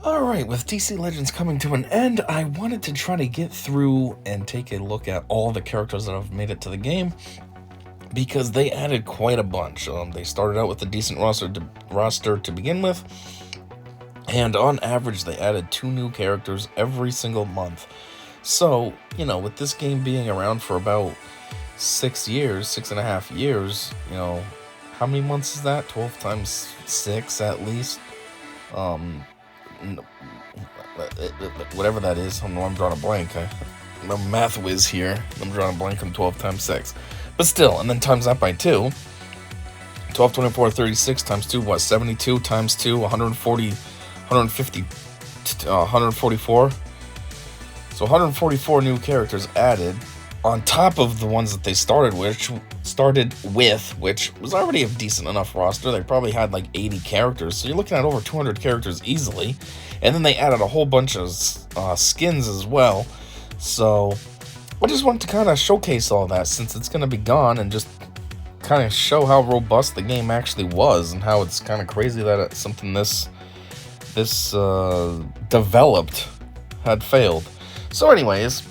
Alright, with DC Legends coming to an end, I wanted to try to get through and take a look at all the characters that have made it to the game, because they added quite a bunch. They started out with a decent roster to begin with, and on average they added 2 new characters every single month. So, with this game being around for about 6.5 years, how many months is that? 12 times 6 at least. Whatever that is. I don't know, I'm drawing a blank. I'm a math whiz here. I'm drawing a blank on 12 times 6. But still, and then times that by 2. 12, 24, 36 times 2, what? 72 times 2, 140, 150, 144. So 144 new characters added on top of the ones that they started with, which was already a decent enough roster. They probably had like 80 characters, so you're looking at over 200 characters easily. And then they added a whole bunch of skins as well. So I just wanted to kind of showcase all that, since it's going to be gone, and just kind of show how robust the game actually was, and how it's kind of crazy that it's something this developed had failed. So anyways,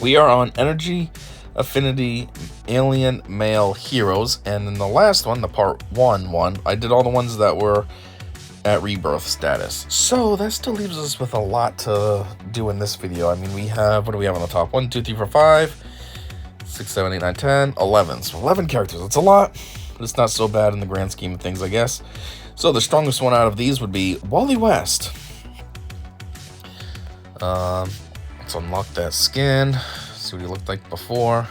we are on Energy, Affinity, Alien, Male, Heroes, and in the last one, the Part 1, I did all the ones that were at Rebirth status. So that still leaves us with a lot to do in this video. I mean, we have, what do we have on the top? 1, 2, 3, 4, 5, 6, 7, 8, 9, 10, 11. So 11 characters. It's a lot, but it's not so bad in the grand scheme of things, I guess. So the strongest one out of these would be Wally West. Let's unlock that skin. See what he looked like before.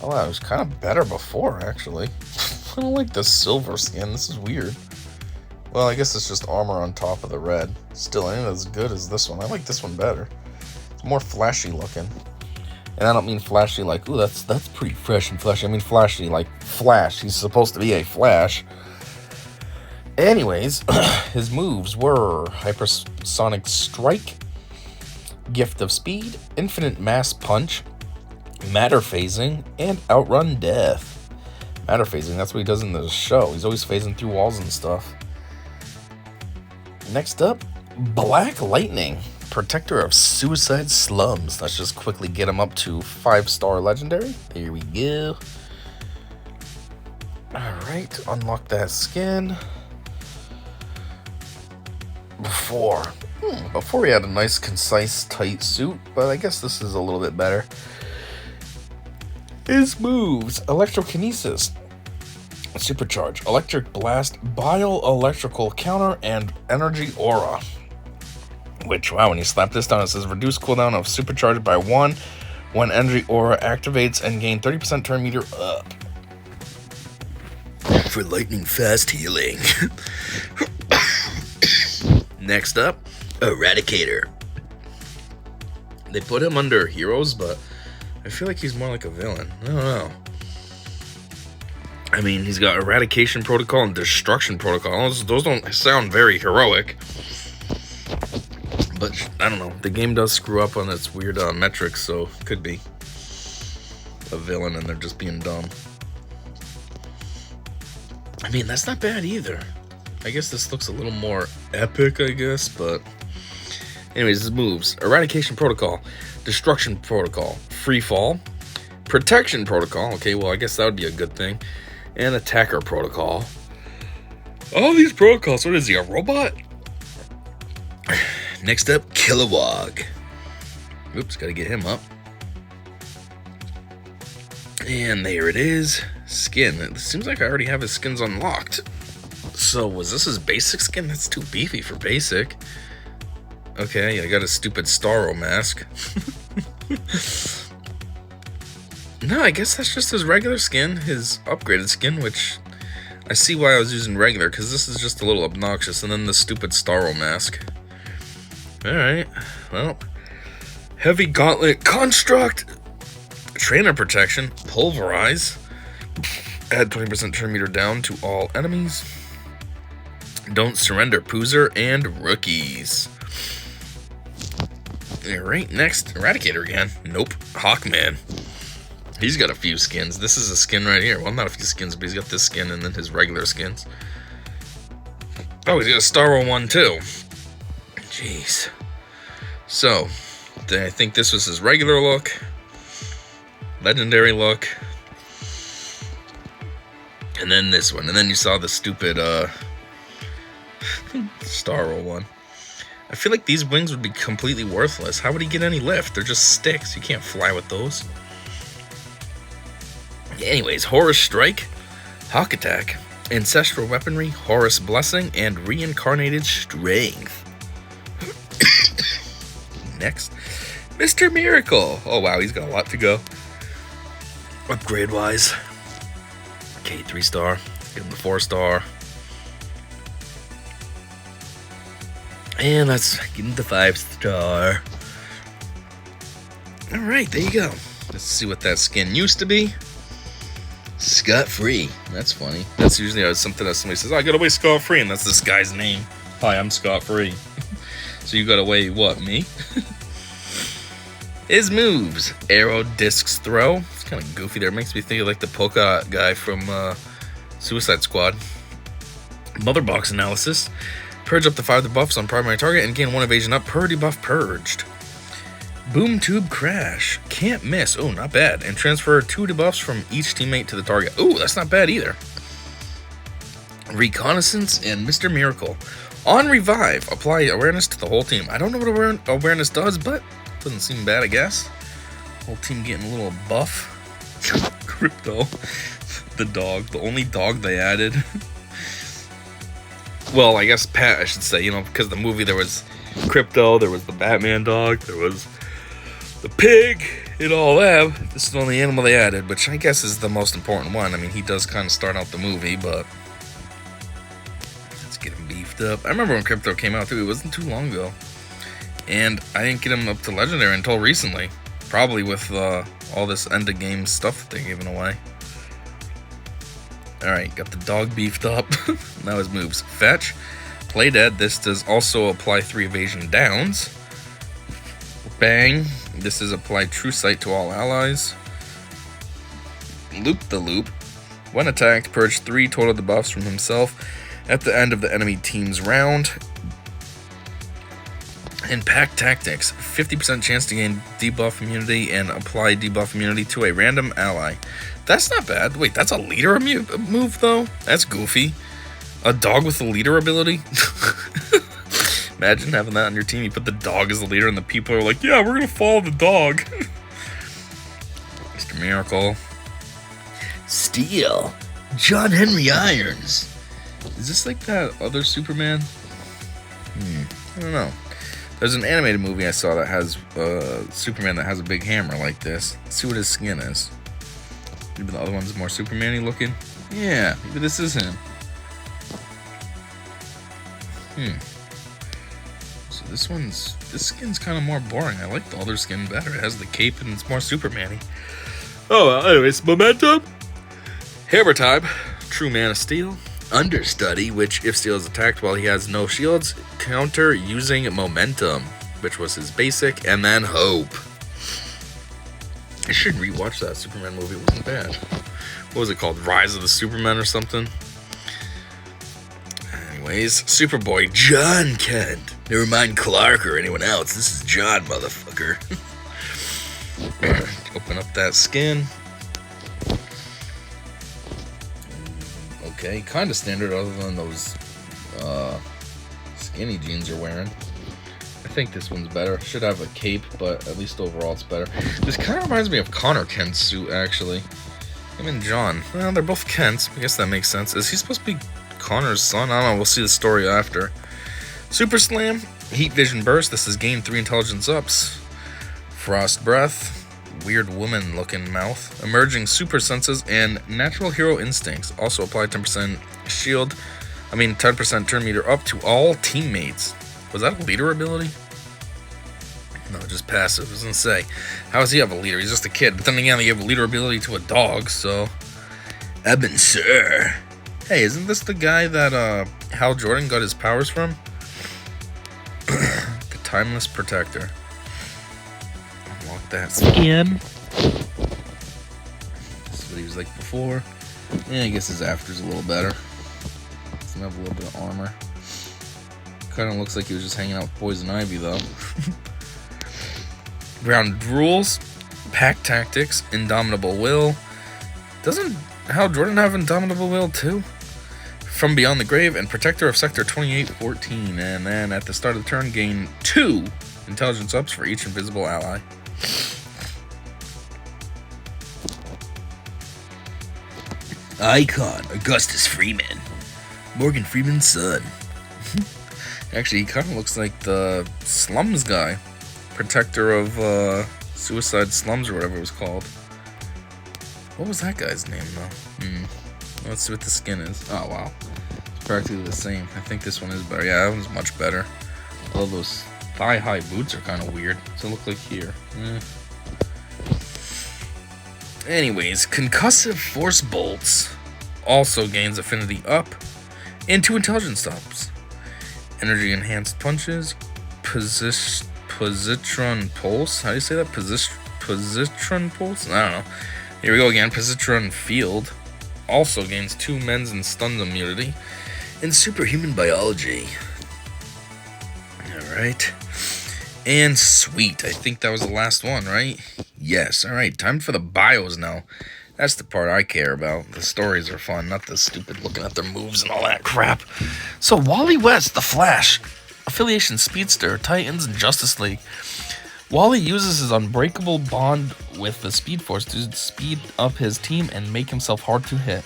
Oh wow, he was kind of better before, actually. I don't like this silver skin. This is weird. Well, I guess it's just armor on top of the red. Still ain't as good as this one. I like this one better. It's more flashy looking. And I don't mean flashy like, ooh, that's pretty fresh and flashy. I mean flashy like Flash. He's supposed to be a Flash. Anyways, his moves were Hypersonic Strike, Gift of Speed, Infinite Mass Punch, Matter Phasing, and Outrun Death. Matter Phasing, that's what he does in the show. He's always phasing through walls and stuff. Next up, Black Lightning, Protector of Suicide Slums. Let's just quickly get him up to 5-star legendary. There we go. Alright, unlock that skin. Before he had a nice, concise, tight suit, but I guess this is a little bit better. His moves: Electrokinesis, Supercharge, Electric Blast, Bioelectrical Counter, and Energy Aura. Which, wow, when you slap this down, it says reduce cooldown of Supercharge by 1 when Energy Aura activates, and gain 30% turn meter up. For lightning fast healing. Next up, Eradicator. They put him under heroes, but I feel like he's more like a villain. I don't know. I mean, he's got Eradication Protocol and Destruction Protocol. Those don't sound very heroic. But, I don't know. The game does screw up on its weird metrics, so it could be a villain and they're just being dumb. I mean, that's not bad either. I guess this looks a little more epic, I guess, but anyways, his moves: Eradication Protocol, Destruction Protocol, Free Fall, Protection Protocol, okay, well, I guess that would be a good thing, and Attacker Protocol. All these protocols, what is he, a robot? Next up, Kilowog. Oops, gotta get him up. And there it is, skin. It seems like I already have his skins unlocked. So, was this his basic skin? That's too beefy for basic. Okay, I got a stupid Starro mask. No, I guess that's just his regular skin, his upgraded skin, which I see why I was using regular, because this is just a little obnoxious, and then the stupid Starro mask. Alright, well, Heavy Gauntlet Construct, Trainer Protection, Pulverize, add 20% turn meter down to all enemies. Don't Surrender Poozer, and Rookies. Alright, next, Eradicator again. Nope, Hawkman. He's got a few skins. This is a skin right here. Well, not a few skins, but he's got this skin and then his regular skins. Oh, he's got a Starro one too. Jeez. So, I think this was his regular look. Legendary look. And then this one. And then you saw the stupid Star Roll one. I feel like these wings would be completely worthless. How would he get any lift? They're just sticks. You can't fly with those. Anyways, Horus Strike, Hawk Attack, Ancestral Weaponry, Horus Blessing, and Reincarnated Strength. Next, Mr. Miracle. Oh wow, he's got a lot to go. Upgrade-wise. Okay, 3-star. Give him the 4-star. And let's give him the 5-star. Alright, there you go. Let's see what that skin used to be. Scot-free. That's funny. That's usually something that somebody says, oh, I got away scot-free, and that's this guy's name. Hi, I'm scot-free. So you got away, what, me? His moves. Arrow, discs, throw. It's kind of goofy there. It makes me think of like the polka guy from Suicide Squad. Mother box analysis. Purge up to 5 debuffs on primary target and gain 1 evasion up per debuff purged. Boom tube crash. Can't miss. Oh, not bad. And transfer 2 debuffs from each teammate to the target. Oh, that's not bad either. Reconnaissance and Mr. Miracle. On revive, apply awareness to the whole team. I don't know what awareness does, but doesn't seem bad, I guess. Whole team getting a little buff. Crypto. The dog. The only dog they added. Well, I guess Pat, I should say, you know, because the movie there was Crypto, there was the Batman dog, there was the pig, and all that. This is the only animal they added, which I guess is the most important one. I mean, he does kind of start out the movie, but let's get him beefed up. I remember when Crypto came out, too. It wasn't too long ago. And I didn't get him up to Legendary until recently. Probably with all this end-of-game stuff that they're giving away. Alright, got the dog beefed up. Now his moves. Fetch. Play dead. This does also apply 3 evasion downs. Bang. This is apply true sight to all allies. Loop the loop. When attacked, purge 3 total debuffs from himself at the end of the enemy team's round. And Pack Tactics. 50% chance to gain debuff immunity and apply debuff immunity to a random ally. That's not bad. Wait, that's a leader move, though? That's goofy. A dog with a leader ability? Imagine having that on your team. You put the dog as the leader, and the people are like, yeah, we're going to follow the dog. Mr. Miracle. Steel. John Henry Irons. Is this like that other Superman? I don't know. There's an animated movie I saw that has Superman that has a big hammer like this. Let's see what his skin is. Maybe the other one's more Superman-y looking. Yeah, maybe this is him. So this skin's kind of more boring. I like the other skin better. It has the cape and it's more Superman-y. Oh, well, anyways, momentum. Hammer time. True Man of Steel. Understudy, which if Steel is attacked while he has no shields, counter using momentum, which was his basic, and then hope. I should rewatch that Superman movie. It wasn't bad. What was it called? Rise of the Superman or something? Anyways, Superboy John Kent. Never mind Clark or anyone else. This is John, motherfucker. Open up that skin. Okay, kind of standard other than those skinny jeans you're wearing. I think this one's better. Should have a cape, but at least overall it's better. This kind of reminds me of Connor Kent's suit, actually. Him and John. Well, they're both Kents. I guess that makes sense. Is he supposed to be Connor's son? I don't know. We'll see the story after. Super Slam. Heat Vision Burst. This is gain 3 intelligence ups. Frost Breath. Weird woman looking mouth. Emerging Super Senses and Natural Hero Instincts. Also apply 10% shield. 10% turn meter up to all teammates. Was that a leader ability? No, just passive. I was gonna say, how does he have a leader? He's just a kid. But then again, they gave a leader ability to a dog, so. Eben Sir. Hey, isn't this the guy that Hal Jordan got his powers from? The Timeless Protector. Unlock that skin. This is what he was like before. Yeah, I guess his after's a little better. Doesn't have a little bit of armor. Kind of looks like he was just hanging out with Poison Ivy, though. Ground rules, pack tactics, indomitable will. Doesn't Hal Jordan have indomitable will, too? From Beyond the Grave and Protector of Sector 2814. And then at the start of the turn, gain 2 intelligence ups for each invisible ally. Icon, Augustus Freeman. Morgan Freeman's son. Actually, he kind of looks like the Slums guy. Protector of Suicide Slums or whatever it was called. What was that guy's name, though? Let's see what the skin is. Oh, wow. It's practically the same. I think this one is better. Yeah, that one's much better. All those thigh-high boots are kind of weird. What's it look like here? Anyways, Concussive Force Bolts also gains affinity up and 2 intelligence ups. Energy Enhanced Punches, Positron Pulse. How do you say that? Positron Pulse? I don't know. Here we go again. Positron Field also gains 2 men's and stuns immunity. And Superhuman Biology. Alright. And sweet. I think that was the last one, right? Yes. Alright, time for the bios now. That's the part I care about. The stories are fun, not the stupid looking at their moves and all that crap. So, Wally West, the Flash. Affiliation Speedster, Titans, and Justice League. Wally uses his unbreakable bond with the Speed Force to speed up his team and make himself hard to hit.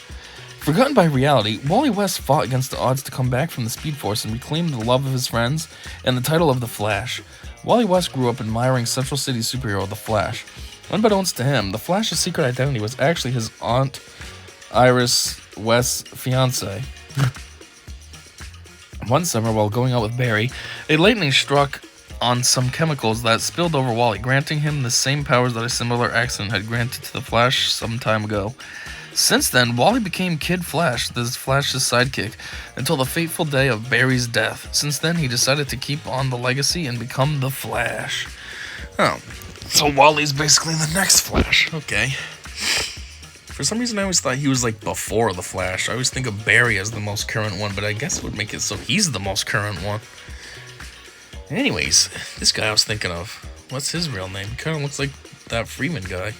Forgotten by reality, Wally West fought against the odds to come back from the Speed Force and reclaim the love of his friends and the title of the Flash. Wally West grew up admiring Central City superhero The Flash. Unbeknownst to him, the Flash's secret identity was actually his aunt Iris West's fiancée. One summer, while going out with Barry, a lightning struck on some chemicals that spilled over Wally, granting him the same powers that a similar accident had granted to the Flash some time ago. Since then, Wally became Kid Flash, the Flash's sidekick, until the fateful day of Barry's death. Since then, he decided to keep on the legacy and become the Flash. Oh, so Wally's basically the next Flash. Okay. For some reason, I always thought he was like before the Flash. I always think of Barry as the most current one, but I guess it would make it so he's the most current one. Anyways, this guy I was thinking of, what's his real name? He kind of looks like that Freeman guy.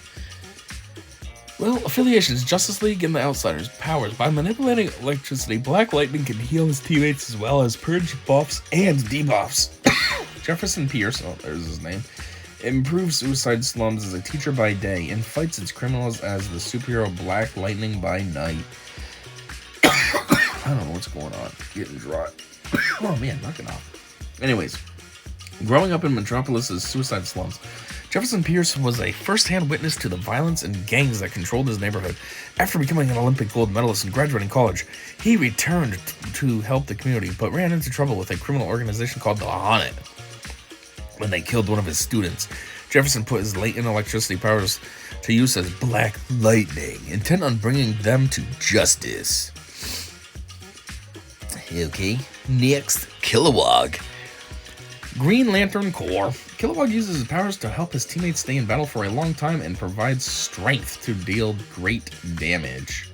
Well, affiliations, Justice League and the Outsiders. Powers. By manipulating electricity, Black Lightning can heal his teammates as well as purge buffs and debuffs. Jefferson Pierce, oh, there's his name, improves Suicide Slums as a teacher by day and fights its criminals as the superhero Black Lightning by night. I don't know what's going on. Getting dry. Oh man, knock it off. Anyways, growing up in Metropolis's Suicide Slums, Jefferson Pierce was a first-hand witness to the violence and gangs that controlled his neighborhood. After becoming an Olympic gold medalist and graduating college, he returned to help the community, but ran into trouble with a criminal organization called the Haunted when they killed one of his students. Jefferson put his latent electricity powers to use as Black Lightning, intent on bringing them to justice. Okay, next, Kilowog. Green Lantern Corps. Kilowog uses his powers to help his teammates stay in battle for a long time and provides strength to deal great damage.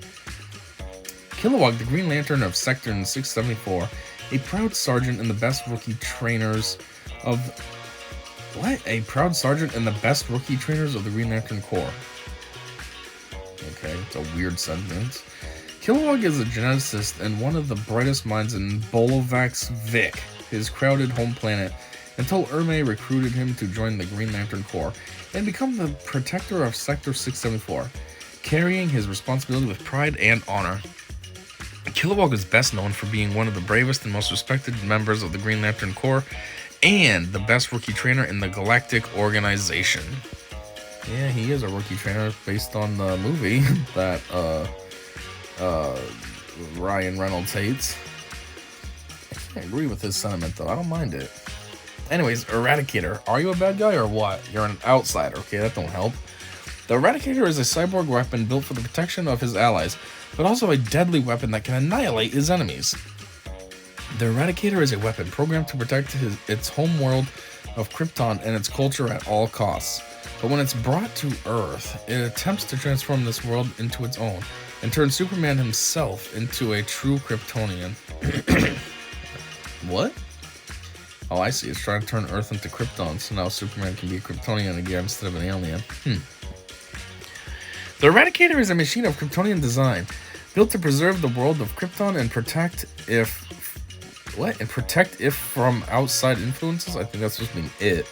Kilowog, the Green Lantern of Sector 674, a proud sergeant and the best rookie trainers of... What? A proud sergeant and the best rookie trainers of the Green Lantern Corps. Okay, it's a weird sentence. Kilowog is a geneticist and one of the brightest minds in Bolovax Vic, his crowded home planet, until Erme recruited him to join the Green Lantern Corps and become the protector of Sector 674, carrying his responsibility with pride and honor. Kilowog is best known for being one of the bravest and most respected members of the Green Lantern Corps and the best rookie trainer in the Galactic Organization. Yeah, he is a rookie trainer based on the movie that Ryan Reynolds hates. I agree with his sentiment though, I don't mind it. Anyways, Eradicator. Are you a bad guy or what? You're an outsider, okay? That don't help. The Eradicator is a cyborg weapon built for the protection of his allies, but also a deadly weapon that can annihilate his enemies. The Eradicator is a weapon programmed to protect its home world of Krypton and its culture at all costs. But when it's brought to Earth, it attempts to transform this world into its own, and turn Superman himself into a true Kryptonian. What? Oh, I see. It's trying to turn Earth into Krypton, so now Superman can be a Kryptonian again instead of an alien. The Eradicator is a machine of Kryptonian design, built to preserve the world of Krypton and protect if from outside influences. I think that's just mean it.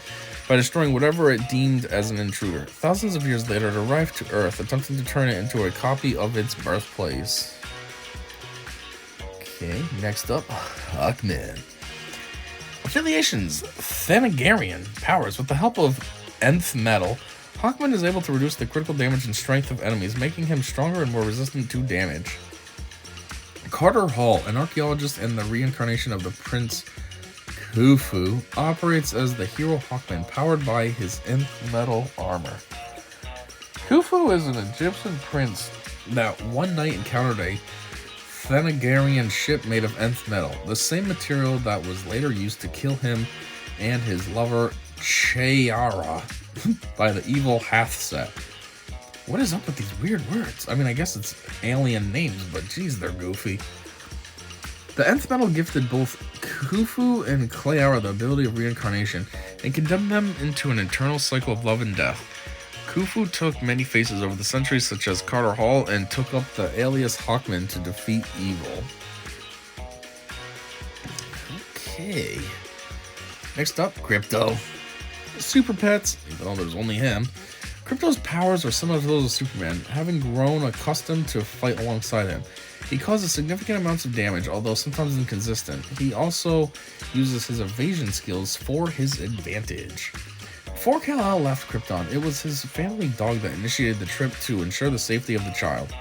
By destroying whatever it deemed as an intruder. Thousands of years later, it arrived to Earth, attempting to turn it into a copy of its birthplace. Okay, next up, Hawkman. Affiliations: Thanagarian powers. With the help of nth metal, Hawkman is able to reduce the critical damage and strength of enemies, making him stronger and more resistant to damage. Carter Hall, an archaeologist and the reincarnation of the Prince Khufu, operates as the hero Hawkman, powered by his nth metal armor. Khufu is an Egyptian prince that one night encountered a Thanagarian ship made of nth metal, the same material that was later used to kill him and his lover Chayara by the evil Hathset. What is up with these weird words? I mean, I guess it's alien names, but geez, they're goofy. The nth metal gifted both Khufu and Chayara the ability of reincarnation and condemned them into an eternal cycle of love and death. Khufu took many faces over the centuries, such as Carter Hall, and took up the alias Hawkman to defeat evil. Okay. Next up, Crypto. Super pets, even though there's only him. Crypto's powers are similar to those of Superman, having grown accustomed to fight alongside him. He causes significant amounts of damage, although sometimes inconsistent. He also uses his evasion skills for his advantage. Before Kal-El left Krypton, it was his family dog that initiated the trip to ensure the safety of the child.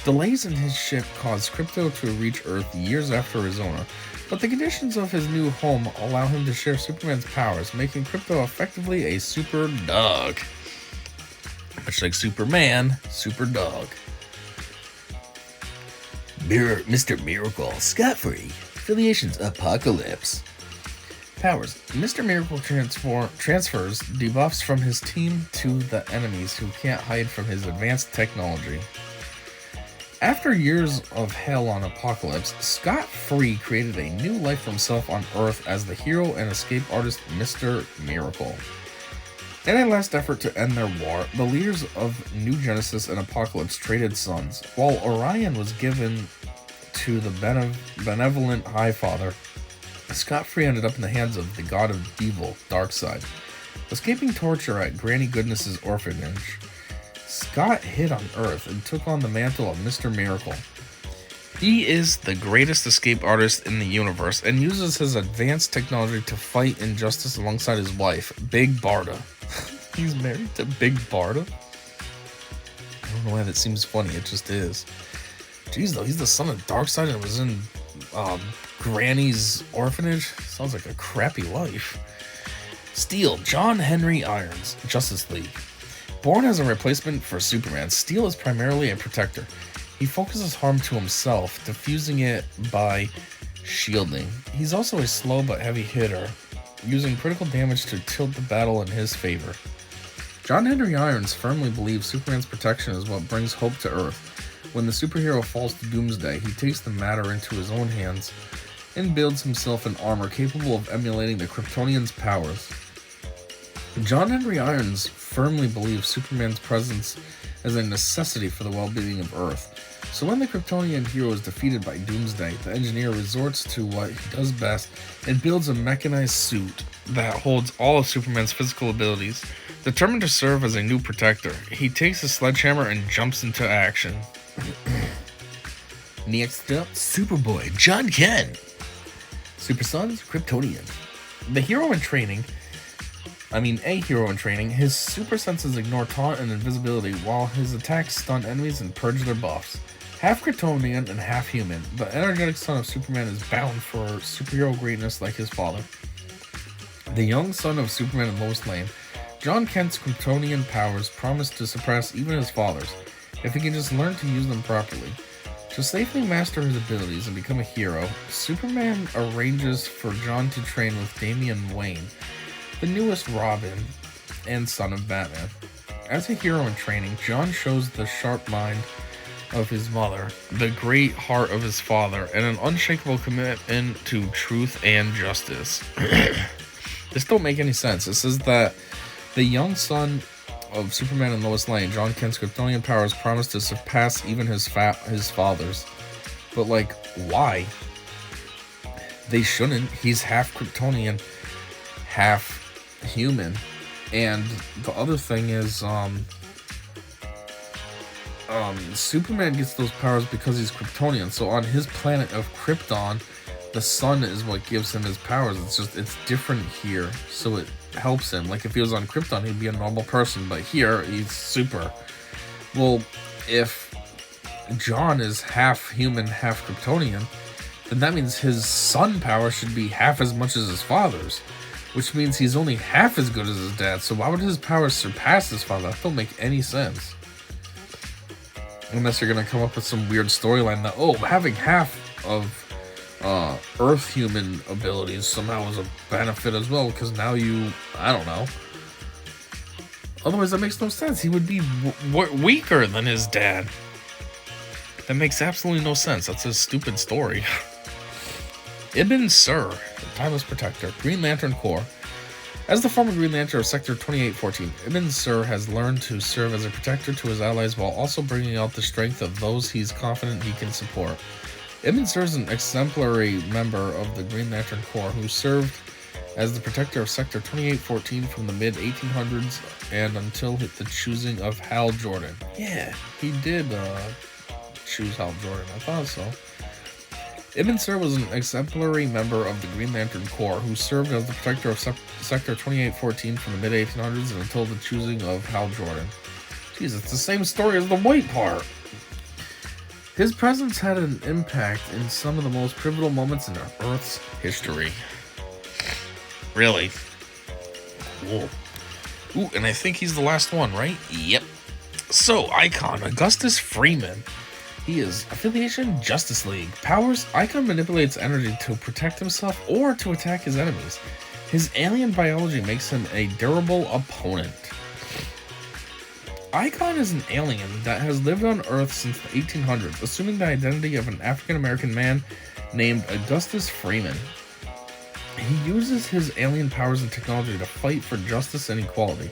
Delays in his ship caused Crypto to reach Earth years after Arizona, but the conditions of his new home allow him to share Superman's powers, making Crypto effectively a super dog. Much like Superman, super dog. Mr. Miracle, scot-free. Affiliations: Apocalypse. Powers: Mr. Miracle transfers debuffs from his team to the enemies who can't hide from his advanced technology. After years of hell on Apocalypse, Scot-Free created a new life for himself on Earth as the hero and escape artist Mr. Miracle. In a last effort to end their war, the leaders of New Genesis and Apocalypse traded sons. While Orion was given to the benevolent Highfather, Scot-Free ended up in the hands of the god of evil, Darkseid. Escaping torture at Granny Goodness's orphanage, Scott hid on Earth and took on the mantle of Mr. Miracle. He is the greatest escape artist in the universe and uses his advanced technology to fight injustice alongside his wife, Big Barda. He's married to Big Barda? I don't know why that seems funny, it just is. Jeez, though, he's the son of Darkseid and was in Granny's orphanage? Sounds like a crappy life. Steel, John Henry Irons, Justice League. Born as a replacement for Superman, Steel is primarily a protector. He focuses harm to himself, diffusing it by shielding. He's also a slow but heavy hitter, using critical damage to tilt the battle in his favor. John Henry Irons firmly believes Superman's protection is what brings hope to Earth. When the superhero falls to Doomsday, he takes the matter into his own hands and builds himself an armor capable of emulating the Kryptonian's powers. John Henry Irons firmly believes Superman's presence is a necessity for the well-being of Earth. So when the Kryptonian hero is defeated by Doomsday, the engineer resorts to what he does best and builds a mechanized suit that holds all of Superman's physical abilities. Determined to serve as a new protector, he takes his sledgehammer and jumps into action. Next up, Superboy, John Kent. Super Sons, Kryptonian. A hero in training, his super senses ignore taunt and invisibility, while his attacks stun enemies and purge their buffs. Half Kryptonian and half human, the energetic son of Superman is bound for superhero greatness like his father. The young son of Superman and Lois Lane, John Kent's Kryptonian powers promise to suppress even his father's, if he can just learn to use them properly. To safely master his abilities and become a hero, Superman arranges for John to train with Damian Wayne, the newest Robin and son of Batman. As a hero in training, John shows the sharp mind of his mother, the great heart of his father, and an unshakable commitment to truth and justice. This don't make any sense. It says that the young son of Superman and Lois Lane, John Kent's Kryptonian powers promised to surpass even his father's. But, like, why? They shouldn't. He's half Kryptonian, half human. And the other thing is, Superman gets those powers because he's Kryptonian. So on his planet of Krypton, the sun is what gives him his powers. It's different here, so it helps him. Like, if he was on Krypton, he'd be a normal person, but here, he's super. Well, if John is half human, half Kryptonian, then that means his sun power should be half as much as his father's, which means he's only half as good as his dad. So why would his powers surpass his father? That don't make any sense. Unless you're going to come up with some weird storyline that, oh, having half of Earth human abilities somehow is a benefit as well, because now I don't know. Otherwise, that makes no sense. He would be weaker than his dad. That makes absolutely no sense. That's a stupid story. Ibn Sur, the Timeless Protector, Green Lantern Corps. As the former Green Lantern of Sector 2814, Ibn Sur has learned to serve as a protector to his allies while also bringing out the strength of those he's confident he can support. Ibn Sur is an exemplary member of the Green Lantern Corps who served as the protector of Sector 2814 from the mid-1800s and until the choosing of Hal Jordan. Yeah, he did choose Hal Jordan. I thought so. Ibn Sur was an exemplary member of the Green Lantern Corps who served as the protector of Sector 2814 from the mid-1800s and until the choosing of Hal Jordan. Jeez, it's the same story as the white part. His presence had an impact in some of the most pivotal moments in Earth's history. Really? Whoa. Ooh, and I think he's the last one, right? Yep. So, Icon, Augustus Freeman. He is affiliation Justice League. Powers, Icon manipulates energy to protect himself or to attack his enemies. His alien biology makes him a durable opponent. Icon is an alien that has lived on Earth since the 1800s, assuming the identity of an African-American man named Augustus Freeman. He uses his alien powers and technology to fight for justice and equality.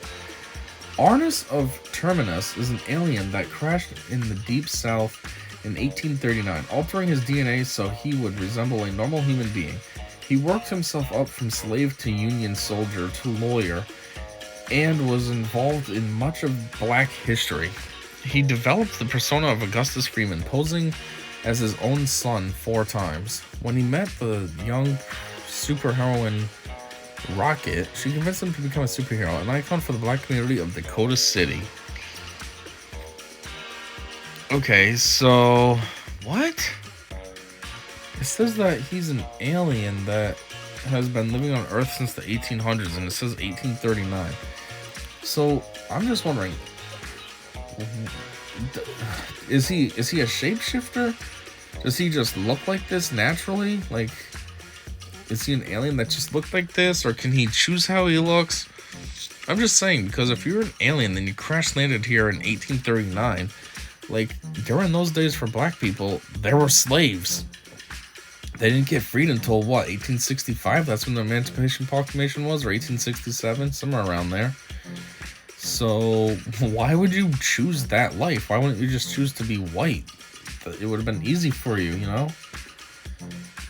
Arnus of Terminus is an alien that crashed in the Deep South in 1839, altering his DNA so he would resemble a normal human being. He worked himself up from slave to Union soldier to lawyer, and was involved in much of Black history. He developed the persona of Augustus Freeman, posing as his own son 4 times. When he met the young superheroine Rocket, she convinced him to become a superhero, an icon for the Black community of Dakota City. Okay, so what? It says that he's an alien that has been living on Earth since the 1800s, and it says 1839. So I'm just wondering, is he a shapeshifter? Does he just look like this naturally? Like, is he an alien that just looked like this, or can he choose how he looks? I'm just saying, because if you're an alien and you crash landed here in 1839, like, during those days for Black people, there were slaves. They didn't get freed until, what, 1865? That's when the Emancipation Proclamation was, or 1867? Somewhere around there. So, why would you choose that life? Why wouldn't you just choose to be white? It would have been easy for you, you know?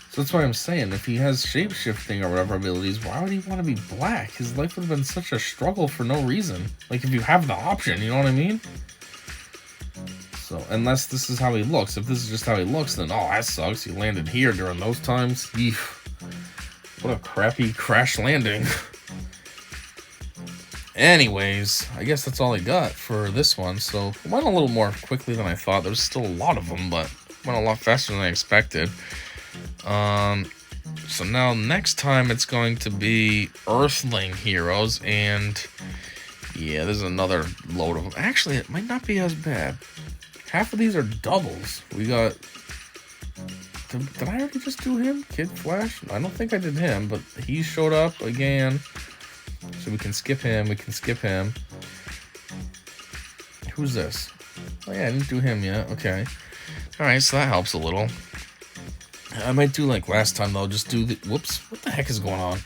So that's why I'm saying, if he has shape-shifting or whatever abilities, why would he want to be Black? His life would have been such a struggle for no reason. Like, if you have the option, you know what I mean? So, unless this is how he looks. If this is just how he looks, then, oh, that sucks. He landed here during those times. Eef. What a crappy crash landing. Anyways, I guess that's all I got for this one. So, it went a little more quickly than I thought. There was still a lot of them, but it went a lot faster than I expected. So now next time it's going to be Earthling heroes, and yeah, there's another load of them. Actually, it might not be as bad. Half of these are doubles. We got... Did I already just do him? Kid Flash? I don't think I did him, but he showed up again. So we can skip him. We can skip him. Who's this? Oh yeah, I didn't do him yet. Okay. Alright, so that helps a little. I might do like last time, though. Just do the... Whoops. What the heck is going on?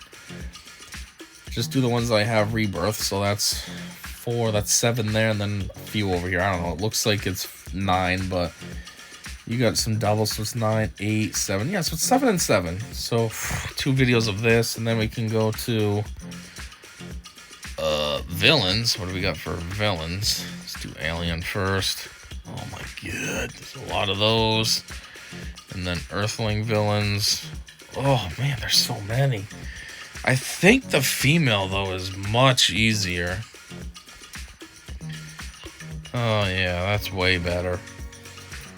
just do the ones that I have rebirth. So that's 4, that's 7 there, and then a few over here. I don't know. It looks like it's 9, but you got some doubles, so it's 9, 8, 7. Yeah, so it's 7 and 7. So 2 videos of this, and then we can go to villains. What do we got for villains? Let's do Alien first. Oh my god, there's a lot of those. And then Earthling villains. Oh man, there's so many. I think the female, though, is much easier. Oh yeah, that's way better.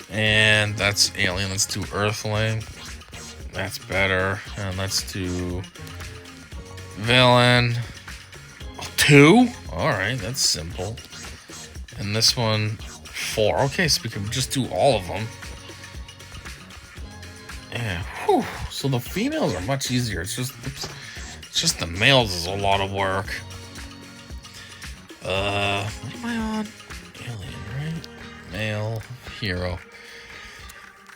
And that's Alien. Let's do Earthling. That's better. And let's do Villain. 2? Alright, that's simple. And this one, 4. Okay, so we can just do all of them. Yeah, whew. So the females are much easier. It's just the males is a lot of work. What am I on? Alien, right? Male, hero.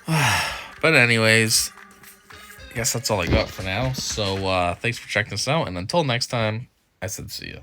But anyways, I guess that's all I got for now. So thanks for checking this out, and until next time, I said see ya.